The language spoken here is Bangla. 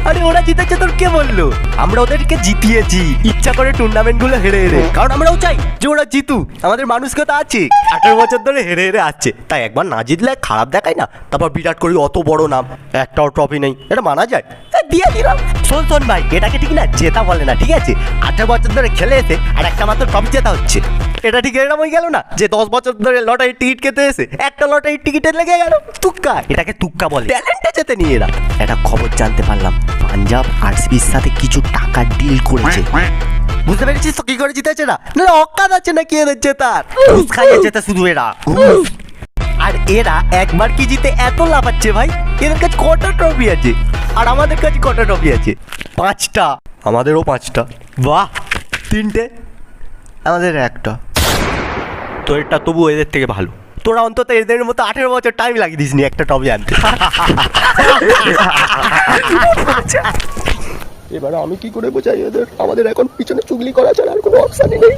আরে ওরা জিতেছে তোর কে বললো? আমরা ওদেরকে জিতিয়েছি ইচ্ছা করে টুর্নামেন্ট গুলো হেরে হেরে, কারণ আমরাও চাই যে ওরা জিতুক। আমাদের মানসিকতা আছে, 18 বছর ধরে হেরে হেরে আসছে, তাই একবার না জিতলে খারাপ দেখায় না। তারপর বিরাট কোহলি অত বড় নাম, একটাও ট্রফি নেই, এটা মানা যায়? দিয়ে দিলাম। শোন শোন ভাই, এটাকে ঠিক না জেতা বলে না, ঠিক আছে? 18 বছর ধরে খেলে এসে আর একটা মাত্র ট্রফি জেতা হচ্ছে, এটা ঠিক এরকম হয়ে গেল না যে 10 বছর ধরে লটারির টিকিট কেটে এসে একটা লটারির টিকিটের লেগে গেল। তুক্কা, এটাকে তুক্কা বলে। ট্যালেন্টে যেতে নিয়ে এরা। একটা খবর জানতে পারলাম, পাঞ্জাব আরসিবির সাথে কিছু টাকা ডিল করেছে। বুঝতে পেরেছিস তো কি করে জিতেছে না? না অকাত আছে না কি এদের জেতার? ঘুষ খাইয়ে যেতে শুধু এরা। আর এরা একবার কি জিতে এত লাফাচ্ছে ভাই? এদের কাছে কটা ট্রফি আছে আর আমাদের কাছে কটা ট্রফি আছে? 5টা। আমাদেরও 5টা। বাহ, 3টে আমাদের, একটা। তো এটা তবু এদের থেকে ভালো। তোরা অন্তত এদের মতো 18 বছর টাইম লাগিয়ে দিসনি একটা টপি আনতে। এবার আমি কি করে বোঝাই এদের? আমাদের এখন পিছনে চুগলি করা ছাড়া আর কোনো অপশনই নেই।